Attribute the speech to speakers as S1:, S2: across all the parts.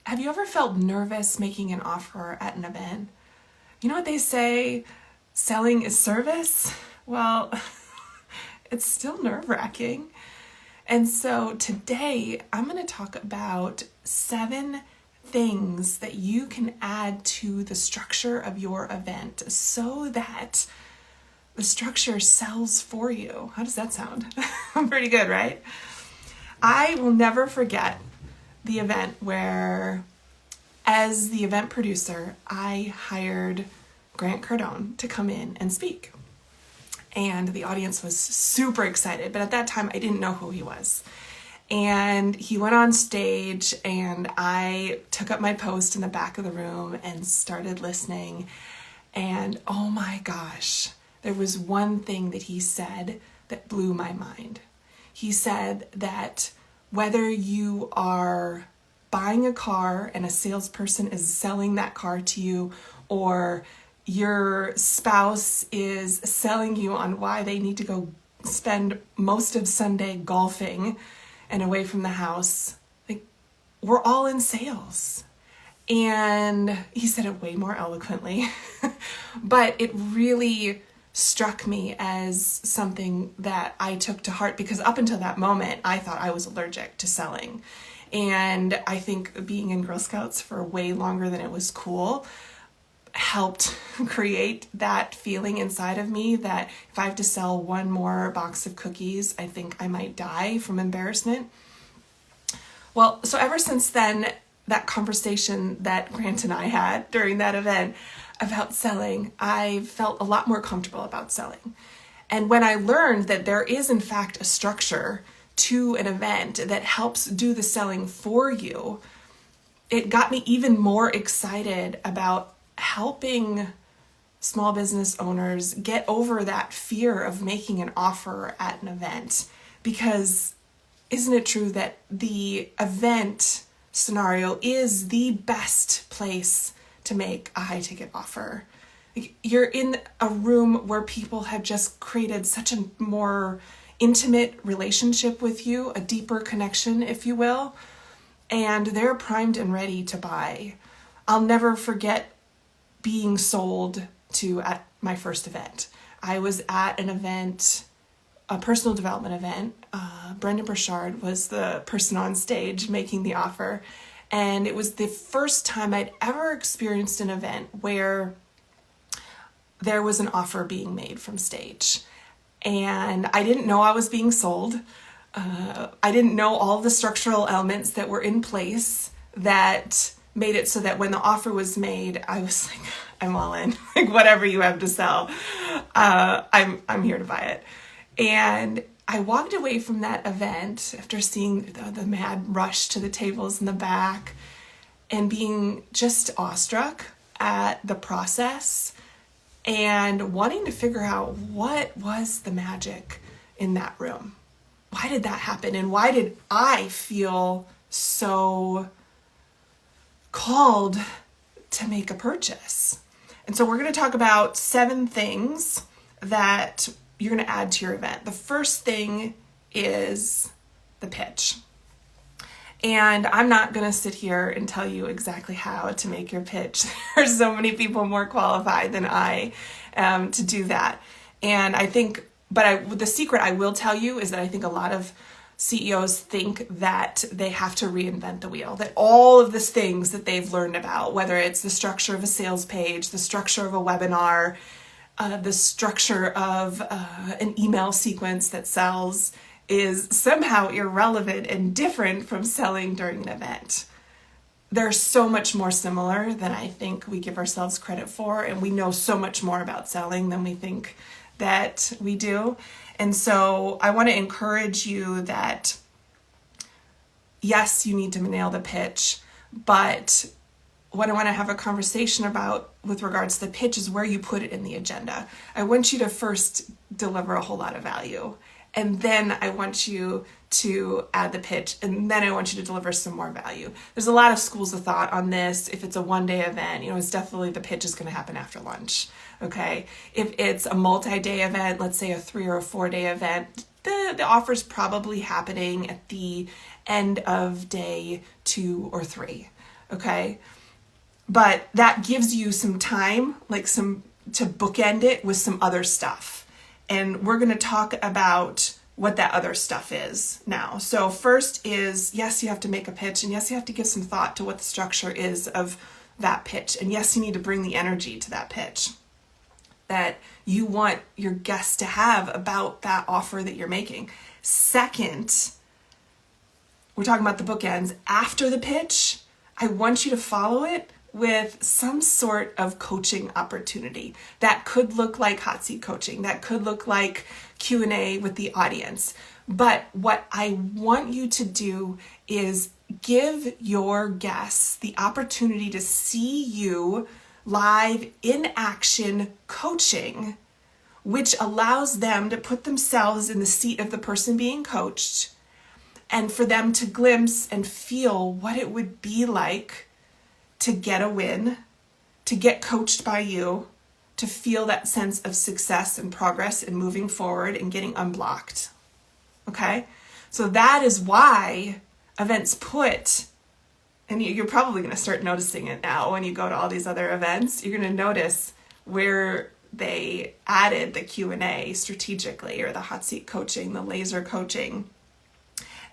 S1: have you ever felt nervous making an offer at an event? You know what they say, selling is service? Well, it's still nerve-wracking. And so today I'm going to talk about 7 things that you can add to the structure of your event so that the structure sells for you. How does that sound? Pretty good, right? I will never forget the event where, as the event producer, I hired Grant Cardone to come in and speak. And the audience was super excited, but at that time I didn't know who he was. And he went on stage and I took up my post in the back of the room and started listening. And oh my gosh, there was one thing that he said that blew my mind. He said that whether you are buying a car and a salesperson is selling that car to you, or your spouse is selling you on why they need to go spend most of Sunday golfing and away from the house, like, we're all in sales. And he said it way more eloquently, but it really struck me as something that I took to heart, because up until that moment, I thought I was allergic to selling. And I think being in Girl Scouts for way longer than it was cool helped create that feeling inside of me that if I have to sell one more box of cookies, I think I might die from embarrassment. Well, so ever since then, that conversation that Grant and I had during that event about selling, I felt a lot more comfortable about selling. And when I learned that there is in fact a structure to an event that helps do the selling for you, it got me even more excited about helping small business owners get over that fear of making an offer at an event. Because isn't it true that the event scenario is the best place to make a high ticket offer? You're in a room where people have just created such a more intimate relationship with you, a deeper connection, if you will, and they're primed and ready to buy. I'll never forget being sold to at my first event. I was at an event, a personal development event. Brendan Burchard was the person on stage making the offer. And it was the first time I'd ever experienced an event where there was an offer being made from stage. And I didn't know I was being sold. I didn't know all the structural elements that were in place that made it so that when the offer was made, I was like, I'm all in. Like, whatever you have to sell, I'm here to buy it. And I walked away from that event after seeing the mad rush to the tables in the back and being just awestruck at the process and wanting to figure out what was the magic in that room. Why did that happen? And why did I feel so called to make a purchase? And so we're going to talk about 7 things that you're going to add to your event. The first thing is the pitch. And I'm not going to sit here and tell you exactly how to make your pitch. There's so many people more qualified than I am to do that. And I think, the secret I will tell you is that I think a lot of CEOs think that they have to reinvent the wheel, that all of these things that they've learned about, whether it's the structure of a sales page, the structure of a webinar, the structure of an email sequence that sells, is somehow irrelevant and different from selling during an event. They're so much more similar than I think we give ourselves credit for, and we know so much more about selling than we think that we do. And so I want to encourage you that, yes, you need to nail the pitch, but what I want to have a conversation about with regards to the pitch is where you put it in the agenda. I want you to first deliver a whole lot of value, and then I want you to add the pitch, and then I want you to deliver some more value. There's a lot of schools of thought on this. If it's a one-day event, it's definitely the pitch is going to happen after lunch, okay? If it's a multi-day event, let's say a 3 or a 4-day event, the offer's probably happening at the end of day 2 or 3. Okay. But that gives you some time, to bookend it with some other stuff. And we're going to talk about what that other stuff is now. So first is, yes, you have to make a pitch, and yes, you have to give some thought to what the structure is of that pitch. And yes, you need to bring the energy to that pitch that you want your guests to have about that offer that you're making. Second, we're talking about the bookends. After the pitch, I want you to follow it with some sort of coaching opportunity. That could look like hot seat coaching. That could look like Q&A with the audience. But what I want you to do is give your guests the opportunity to see you live in action coaching, which allows them to put themselves in the seat of the person being coached and for them to glimpse and feel what it would be like to get a win, to get coached by you, to feel that sense of success and progress and moving forward and getting unblocked. Okay? So that is why events put, and you're probably going to start noticing it now when you go to all these other events, you're going to notice where they added the Q&A strategically, or the hot seat coaching, the laser coaching.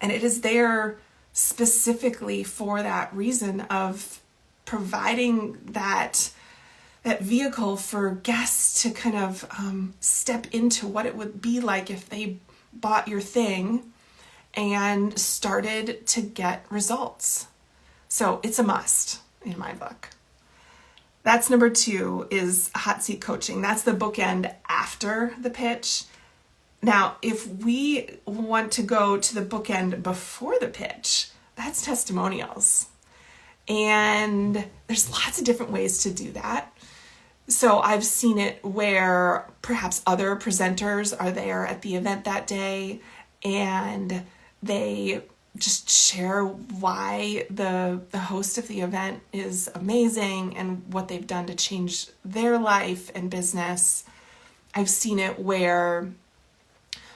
S1: And it is there specifically for that reason of providing that vehicle for guests to kind of step into what it would be like if they bought your thing and started to get results. So it's a must in my book. That's number 2, is hot seat coaching. That's the bookend after the pitch. Now, if we want to go to the bookend before the pitch, that's testimonials. And there's lots of different ways to do that. So I've seen it where perhaps other presenters are there at the event that day and they just share why the host of the event is amazing and what they've done to change their life and business. I've seen it where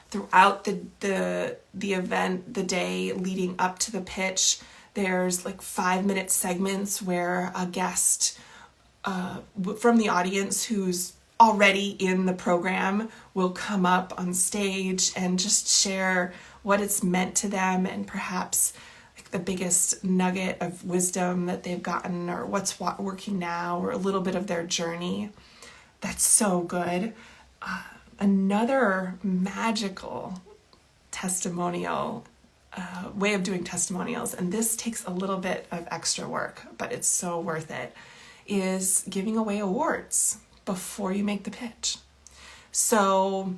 S1: throughout the event, the day leading up to the pitch, there's 5-minute segments where a guest from the audience who's already in the program will come up on stage and just share what it's meant to them and perhaps the biggest nugget of wisdom that they've gotten, or what's working now, or a little bit of their journey. That's so good. Another magical testimonial way of doing testimonials, and this takes a little bit of extra work, but it's so worth it, is giving away awards before you make the pitch. So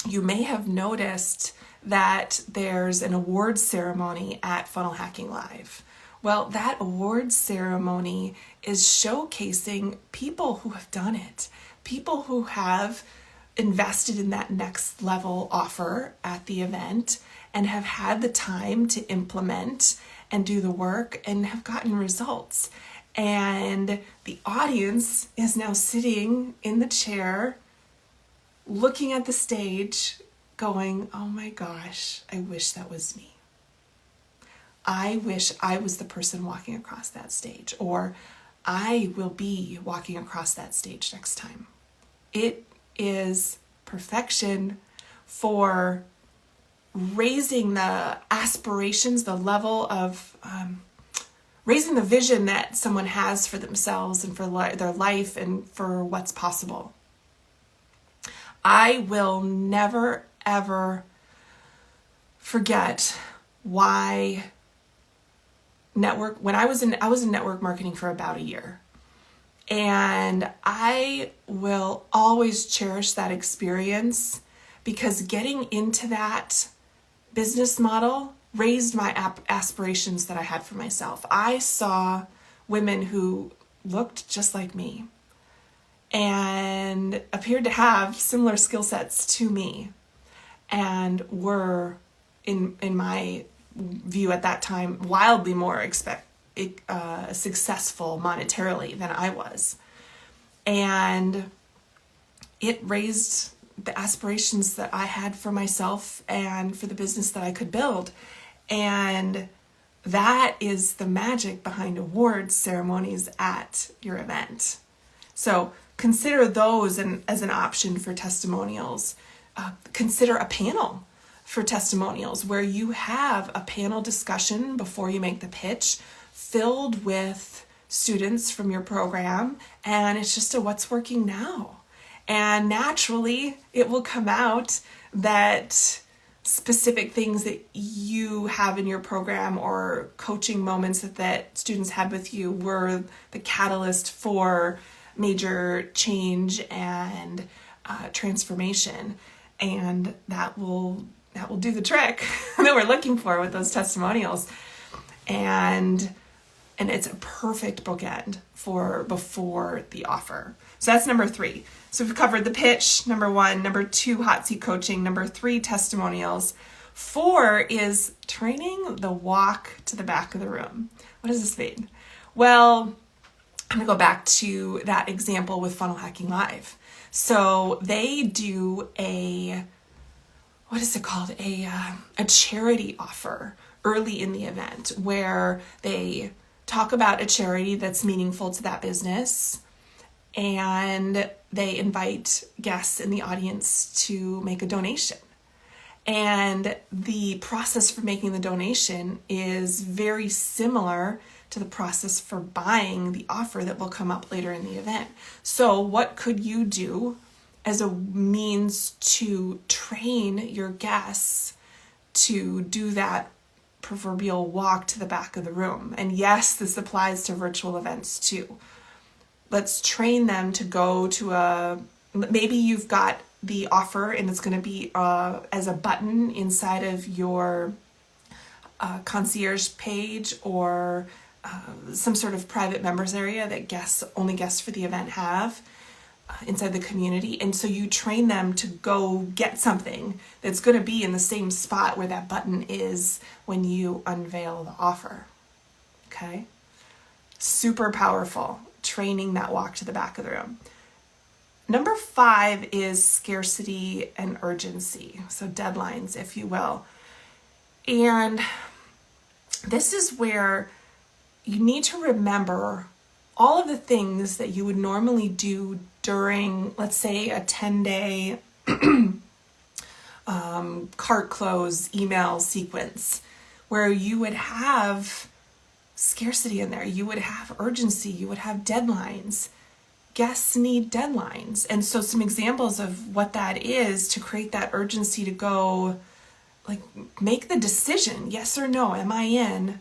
S1: you may have noticed that there's an awards ceremony at Funnel Hacking Live. Well, that awards ceremony is showcasing people who have done it, people who have invested in that next level offer at the event and have had the time to implement and do the work and have gotten results. And the audience is now sitting in the chair, looking at the stage, going, oh my gosh, I wish that was me. I wish I was the person walking across that stage, or I will be walking across that stage next time. It is perfection for raising the aspirations, the level of raising the vision that someone has for themselves and for their life and for what's possible. I will never, ever forget why when I was in network marketing for about a year. And I will always cherish that experience because getting into that business model raised my aspirations that I had for myself. I saw women who looked just like me and appeared to have similar skill sets to me and were, in my view at that time, wildly more successful monetarily than I was. And it raised the aspirations that I had for myself and for the business that I could build. And that is the magic behind awards ceremonies at your event. So consider those as an option for testimonials. Consider a panel for testimonials where you have a panel discussion before you make the pitch filled with students from your program, and it's just a what's working now. And naturally, it will come out that specific things that you have in your program or coaching moments that students had with you were the catalyst for major change and transformation. And that will do the trick that we're looking for with those testimonials. And it's a perfect bookend for before the offer. So that's number 3. So we've covered the pitch, number 1, number 2, hot seat coaching, number 3, testimonials. 4 is training the walk to the back of the room. What does this mean? Well, I'm going to go back to that example with Funnel Hacking Live. So they do a charity offer early in the event where they talk about a charity that's meaningful to that business, and they invite guests in the audience to make a donation. And the process for making the donation is very similar to the process for buying the offer that will come up later in the event. So what could you do as a means to train your guests to do that proverbial walk to the back of the room? And yes, this applies to virtual events too. Let's train them to go to maybe you've got the offer and it's going to be as a button inside of your concierge page or some sort of private members area that only guests for the event have inside the community. And so you train them to go get something that's going to be in the same spot where that button is when you unveil the offer. Okay? Super powerful, training that walk to the back of the room. Number 5 is scarcity and urgency. So deadlines, if you will. And this is where you need to remember all of the things that you would normally do during, let's say, a 10-day cart close email sequence where you would have scarcity in there. You would have urgency. You would have deadlines. Guests need deadlines. And so some examples of what that is to create that urgency to go, like, make the decision, yes or no, am I in?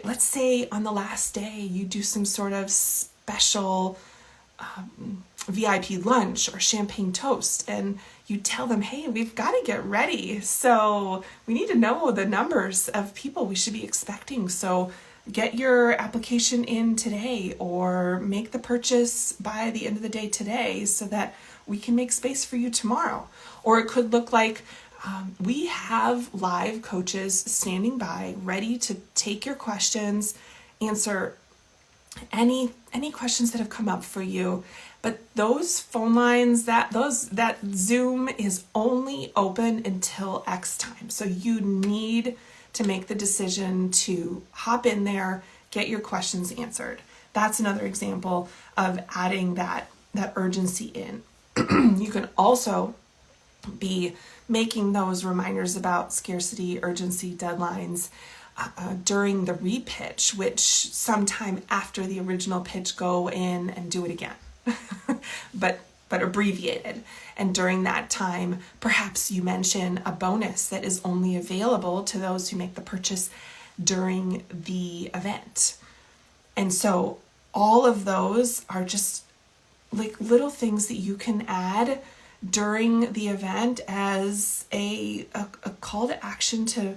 S1: Let's say on the last day, you do some sort of special VIP lunch or champagne toast, and you tell them, hey, we've got to get ready. So we need to know the numbers of people we should be expecting. So get your application in today or make the purchase by the end of the day today so that we can make space for you tomorrow. Or it could look like we have live coaches standing by ready to take your questions, answer any questions that have come up for you. But those phone lines, that Zoom is only open until X time. So you need to make the decision to hop in there, get your questions answered. That's another example of adding that urgency in. You can also be making those reminders about scarcity, urgency, deadlines during the repitch, which sometime after the original pitch go in and do it again, but abbreviated. And during that time, perhaps you mention a bonus that is only available to those who make the purchase during the event. And so all of those are just like little things that you can add during the event as a call to action to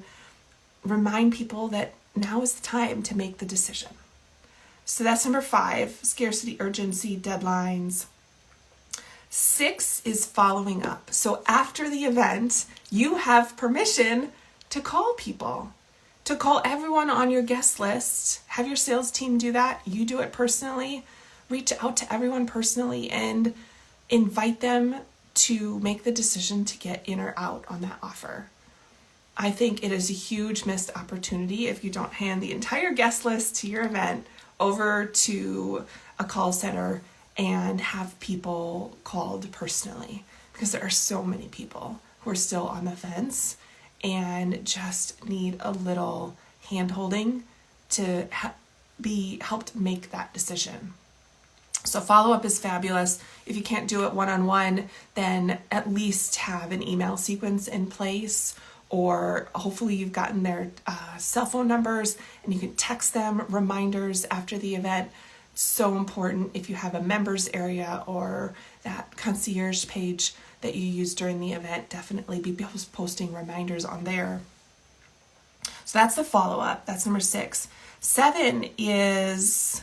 S1: remind people that now is the time to make the decision. So that's number 5, scarcity, urgency, deadlines. 6 is following up. So after the event, you have permission to call people, to call everyone on your guest list. Have your sales team do that. You do it personally. Reach out to everyone personally and invite them to make the decision to get in or out on that offer. I think it is a huge missed opportunity if you don't hand the entire guest list to your event over to a call center and have people called personally, because there are so many people who are still on the fence and just need a little hand-holding to be helped make that decision. So follow-up is fabulous. If you can't do it one-on-one, then at least have an email sequence in place, or hopefully you've gotten their cell phone numbers and you can text them reminders after the event. So important if you have a members area or that concierge page that you use during the event, definitely be posting reminders on there. So that's the follow-up. That's number 6. 7 is,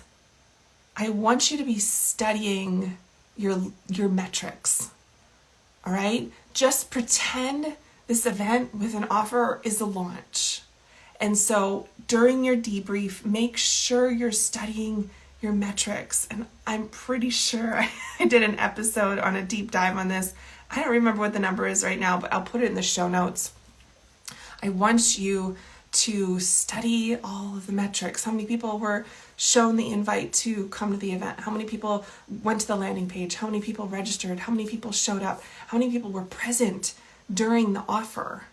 S1: I want you to be studying your metrics. All right? Just pretend this event with an offer is a launch. And so during your debrief, make sure you're studying your metrics. And I'm pretty sure I did an episode on a deep dive on this. I don't remember what the number is right now, but I'll put it in the show notes. I want you to study all of the metrics. How many people were shown the invite to come to the event? How many people went to the landing page? How many people registered? How many people showed up? How many people were present during the offer?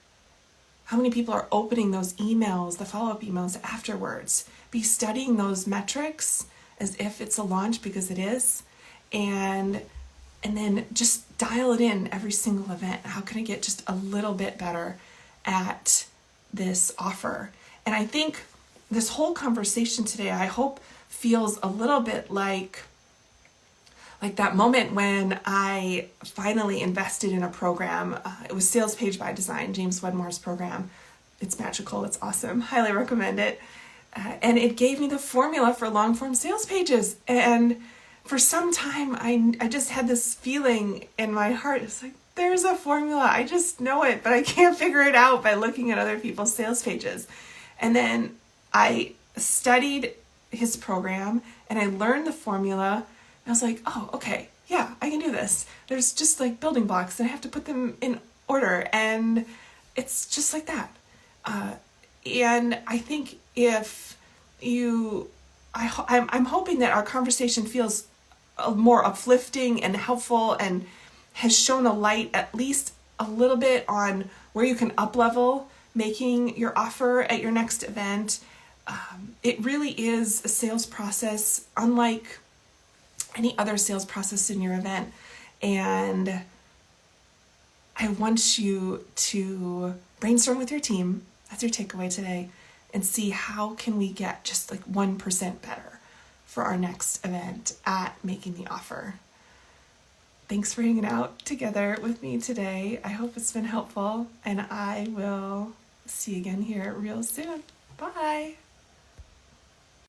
S1: How many people are opening those emails, the follow-up emails afterwards? Be studying those metrics as if it's a launch, because it is, and then just dial it in every single event. How can I get just a little bit better at this offer? And I think this whole conversation today, I hope, feels a little bit like that moment when I finally invested in a program. It was Sales Page by Design, James Wedmore's program. It's magical. It's awesome. Highly recommend it. And it gave me the formula for long form sales pages. And for some time, I just had this feeling in my heart. It's like, there's a formula. I just know it, but I can't figure it out by looking at other people's sales pages. And then I studied his program and I learned the formula. I was like, oh, okay, yeah, I can do this. There's just like building blocks and I have to put them in order. And it's just like that. And I think if I'm hoping that our conversation feels more uplifting and helpful and has shown a light at least a little bit on where you can up-level making your offer at your next event. It really is a sales process unlike any other sales process in your event. And I want you to brainstorm with your team. That's your takeaway today. And see how can we get just like 1% better for our next event at making the offer. Thanks for hanging out together with me today. I hope it's been helpful, and I will see you again here real soon. Bye.